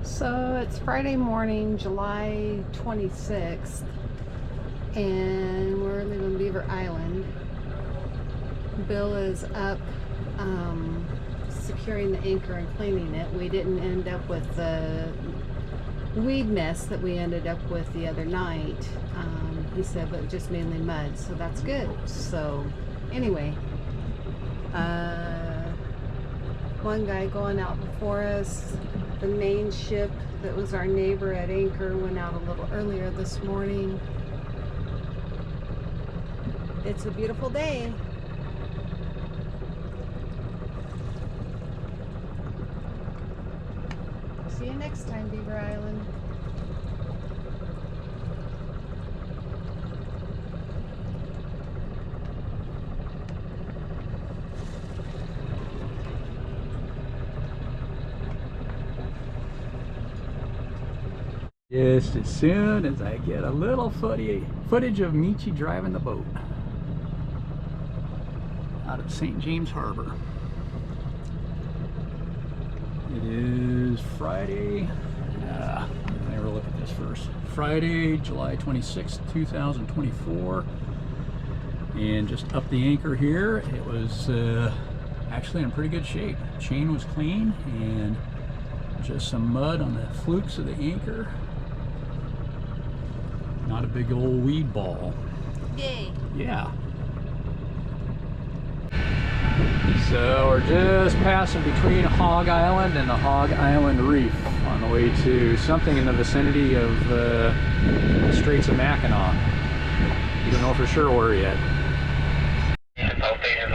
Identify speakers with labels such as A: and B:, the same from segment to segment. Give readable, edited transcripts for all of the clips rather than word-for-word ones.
A: So it's Friday morning, July 26th, and we're leaving Beaver Island. Bill is up securing the anchor and cleaning it. We didn't end up with the weed mess that we ended up with the other night. He said, but just mainly mud, so that's good. So anyway, one guy going out before us. The main ship that was our neighbor at anchor went out a little earlier this morning. It's a beautiful day. See you next time, Beaver Island.
B: Just as soon as I get a little footage of Michi driving the boat out of St. James Harbor. It is Friday. Let me look at this first. Friday, July 26th, 2024. And just up the anchor here, it was actually in pretty good shape. Chain was clean and just some mud on the flukes of the anchor. Not a big old weed ball.
A: Yay.
B: Yeah. So we're just passing between Hog Island and the Hog Island Reef on the way to something in the vicinity of the Straits of Mackinac. We don't know for sure where yet.
C: All stations.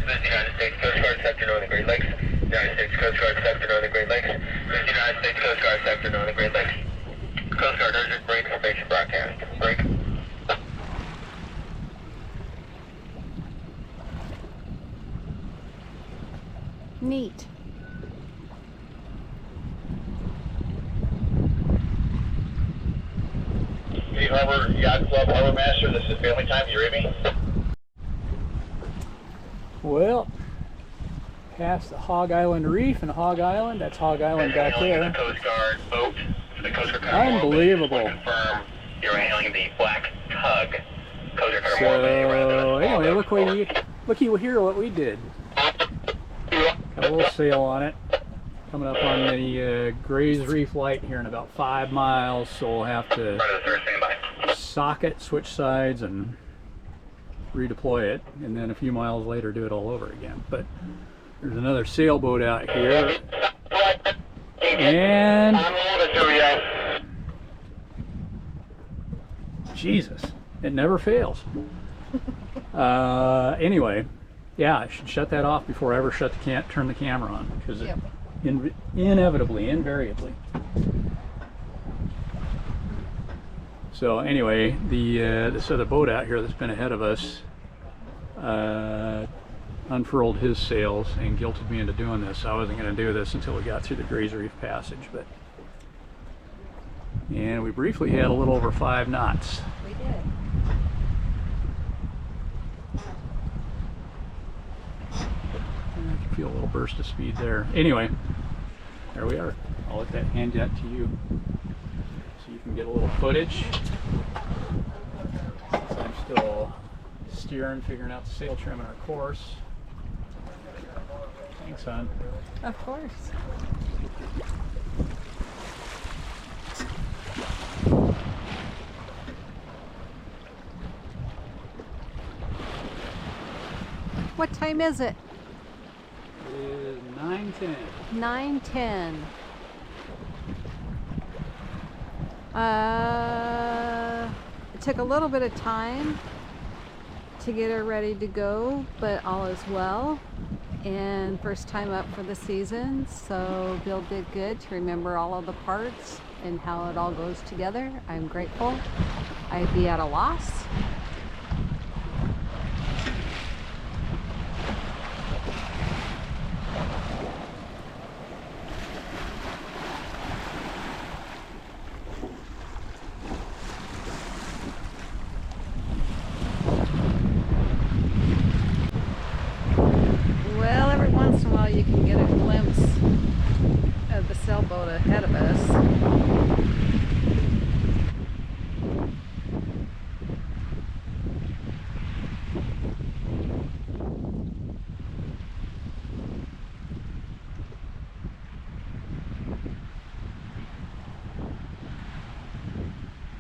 C: This is the United States Coast Guard Sector Northern Great Lakes. United States Coast Guard Sector Northern Great Lakes. This is the United States Coast Guard Sector Northern Great Lakes. Coast Guard urgent break information broadcast. Break.
A: Neat.
C: Hey Harbor Yacht Club Harbor Master, this is family time. You read me?
B: Well, past the Hog Island Reef and Hog Island. That's Hog Island back there.
C: The Coast Guard boat. The Coast Guard
B: Unbelievable.
C: Confirm you're hailing the Black Tug. Coast Guard
B: So anyway, looky here what we did. Got a little sail on it. Coming up on the Gray's Reef Light here in about 5 miles, so we'll have to sock it, switch sides, and redeploy it, and then a few miles later do it all over again. But there's another sailboat out here, and Jesus, it never fails. Anyway, yeah, I should shut that off before I ever turn the camera on, because it invariably. So anyway, this other boat out here that's been ahead of us unfurled his sails and guilted me into doing this. I wasn't going to do this until we got through the Gray's Reef Passage, and we briefly had a little over 5 knots.
A: We did.
B: I can feel a little burst of speed there. Anyway, there we are. I'll hand that to you so you can get a little footage. I'm still steering, figuring out the sail trim and our course. Thanks, hon.
A: Of course. What time is it?
B: It is 9:10.
A: 9:10. It took a little bit of time to get her ready to go, but all is well. And first time up for the season, so Bill did good to remember all of the parts and how it all goes together. I'm grateful. I'd be at a loss. Well, every once in a while you can get a glimpse of the sailboat ahead of us.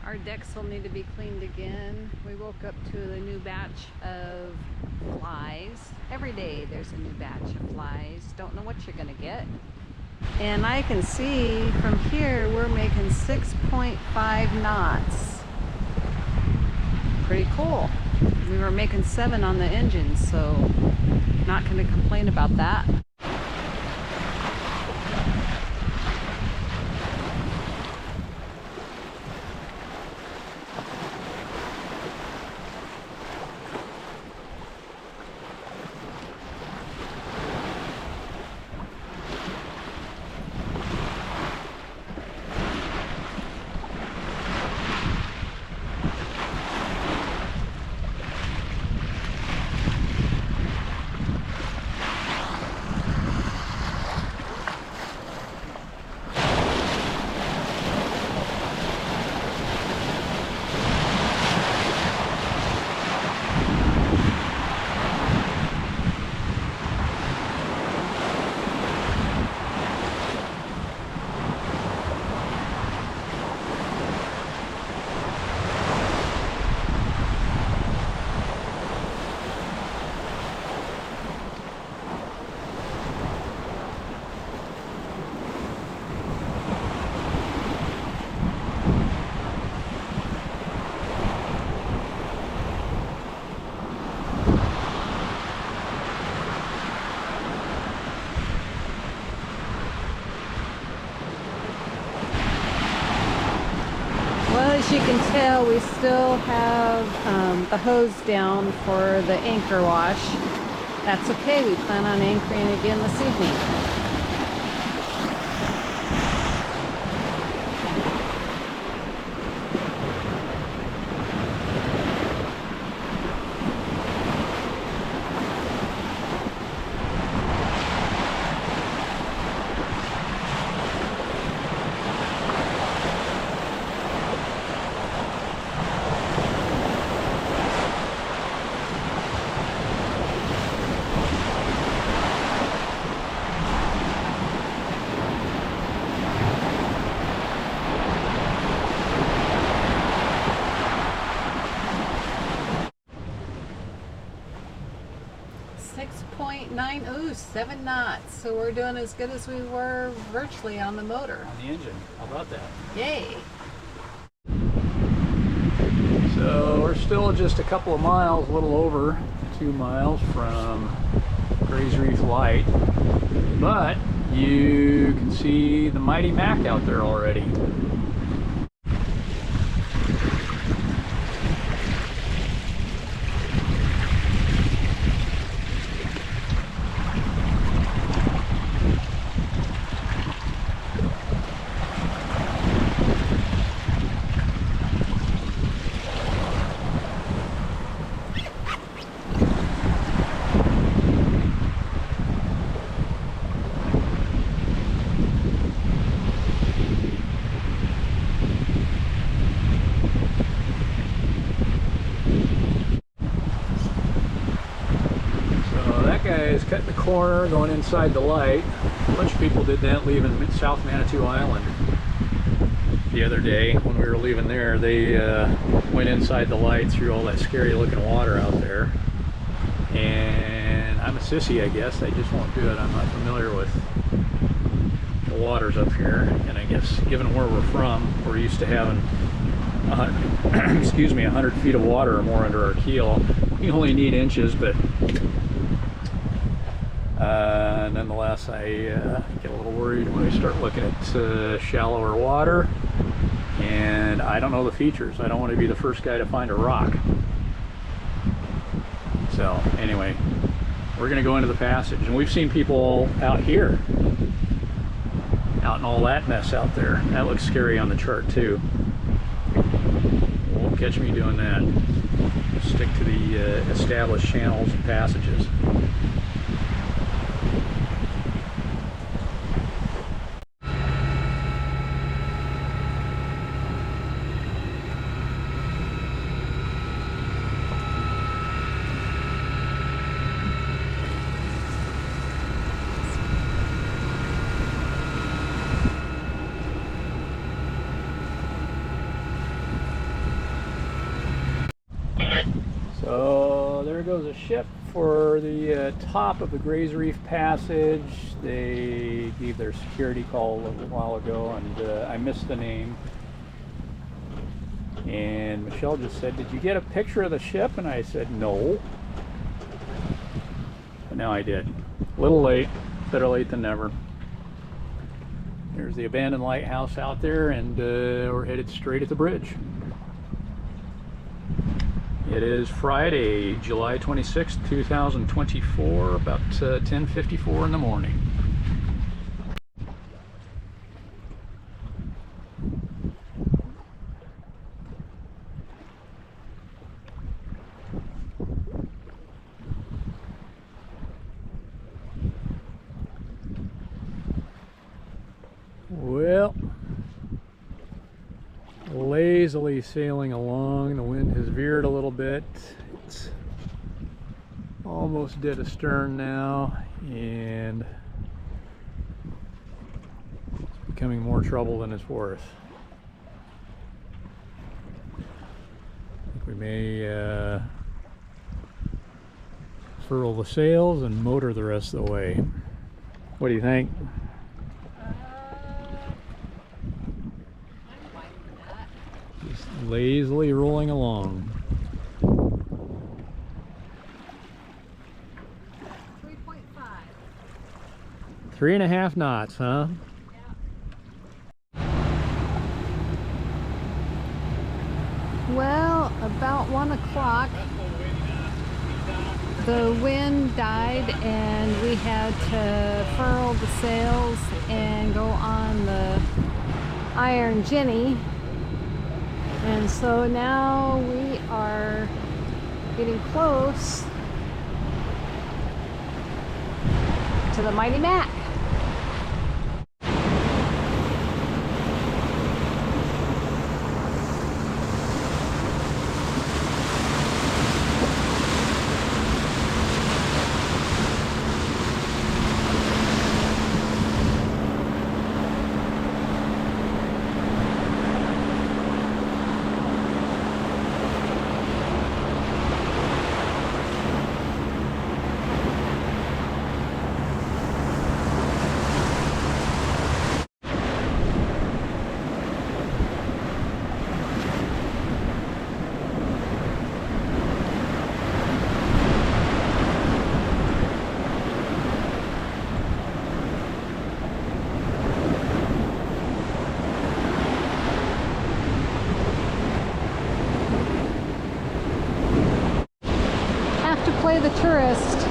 A: Our decks will need to be cleaned again. We woke up to a new batch of flies. Every day there's a new batch of flies. Don't know what you're gonna get. And I can see from here we're making 6.5 knots. Pretty cool. We were making 7 on the engine, so not gonna complain about that. Well, as you can tell, we still have the hose down for the anchor wash. That's okay, we plan on anchoring again this evening. Ooh, 7 knots. So we're doing as good as we were virtually on the motor.
B: On the engine. How about that?
A: Yay.
B: So we're still just a couple of miles, a little over 2 miles from Gray's Reef Light. But you can see the mighty Mack out there already. Is cutting the corner going inside the light. A bunch of people did that leaving South Manitou Island the other day. When we were leaving there, they went inside the light through all that scary looking water out there, and I'm a sissy, I guess. I just won't do it. I'm not familiar with the waters up here, and I guess given where we're from, we're used to having 100 feet of water or more under our keel. We only need inches, but nonetheless, I get a little worried when I start looking at shallower water, and I don't know the features. I don't want to be the first guy to find a rock. So anyway, we're going to go into the passage, and we've seen people out here, out in all that mess out there. That looks scary on the chart too. Won't catch me doing that. Stick to the established channels and passages. the ship for the top of the Grays Reef Passage. They gave their security call a little while ago, and I missed the name. And Michelle just said, "Did you get a picture of the ship?" And I said, "No." But now I did. A little late. Better late than never. There's the abandoned lighthouse out there, and we're headed straight at the bridge. It is Friday, July 26th, 2024, about 10:54 in the morning. Well, lazily sailing along. The wind has veered a little bit. It's almost dead astern now, and it's becoming more trouble than it's worth. I think we may furl the sails and motor the rest of the way. What do you think? Just lazily rolling along.
A: 3.5.
B: 3.5 knots, huh?
A: Well, about 1 o'clock, the wind died and we had to furl the sails and go on the Iron Jenny. And so now we are getting close to the mighty Mack. Play the tourist.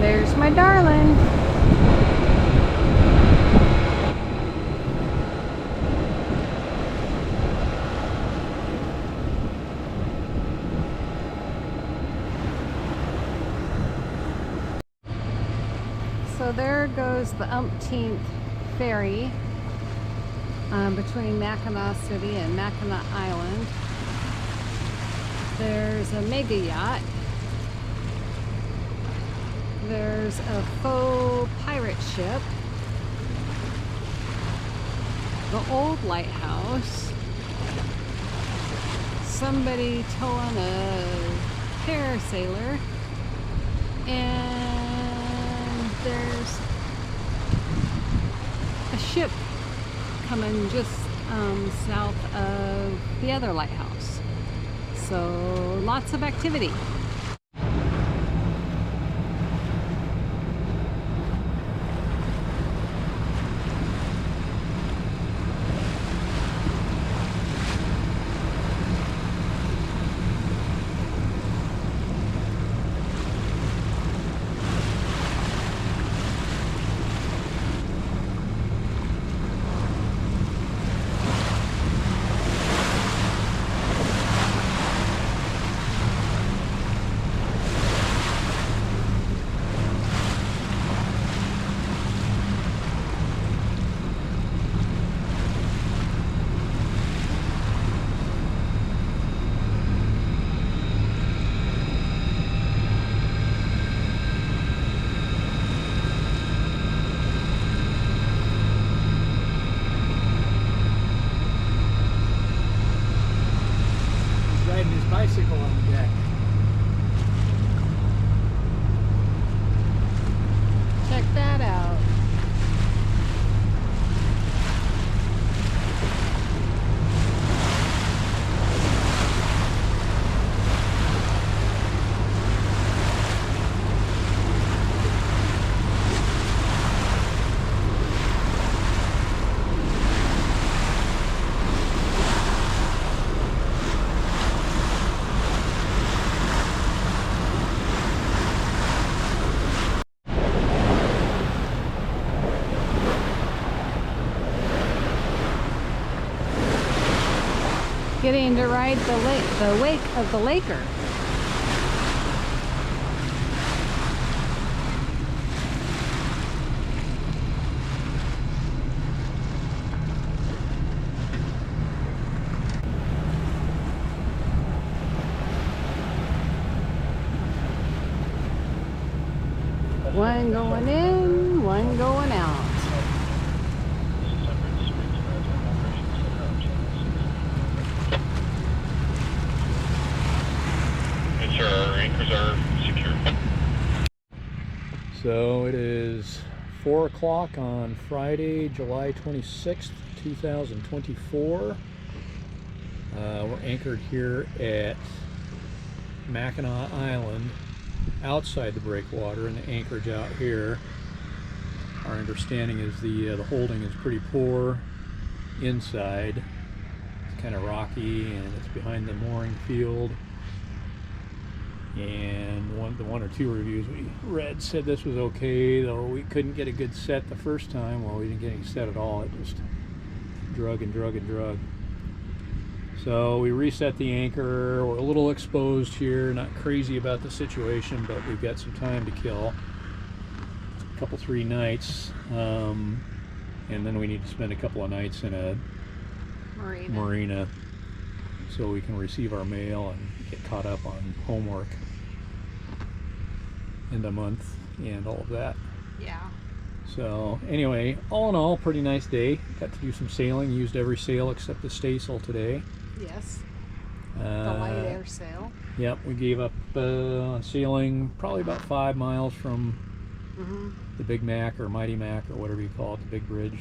A: There's my darling. So there goes the umpteenth ferry between Mackinac City and Mackinac Island. There's a mega yacht There's a faux pirate ship. The old lighthouse. Somebody towing a parasailer. And there's a ship coming just south of the other lighthouse. So lots of activity.
B: Riding his bicycle on the deck.
A: Check that out. Getting to ride the wake of the Laker. One going in, one going out.
C: Our anchors are secure.
B: So it is 4 o'clock on Friday, July 26th, 2024. We're anchored here at Mackinac Island, outside the breakwater, and the anchorage out here. Our understanding is the holding is pretty poor inside. It's kind of rocky, and it's behind the mooring field. And the one or two reviews we read said this was okay, though we couldn't get a good set the first time. Well, we didn't get any set at all. It just drug and drug and drug. So we reset the anchor. We're a little exposed here, not crazy about the situation, but we've got some time to kill. A couple, 3 nights, and then we need to spend a couple of nights in a marina so we can receive our mail and get caught up on homework in a month and all of that.
A: Yeah.
B: So anyway, all in all, pretty nice day. Got to do some sailing, used every sail except the staysail today.
A: Yes. The light air sail.
B: Yep, we gave up on sailing probably about 5 miles from the Big Mack or Mighty Mack or whatever you call it, the big bridge.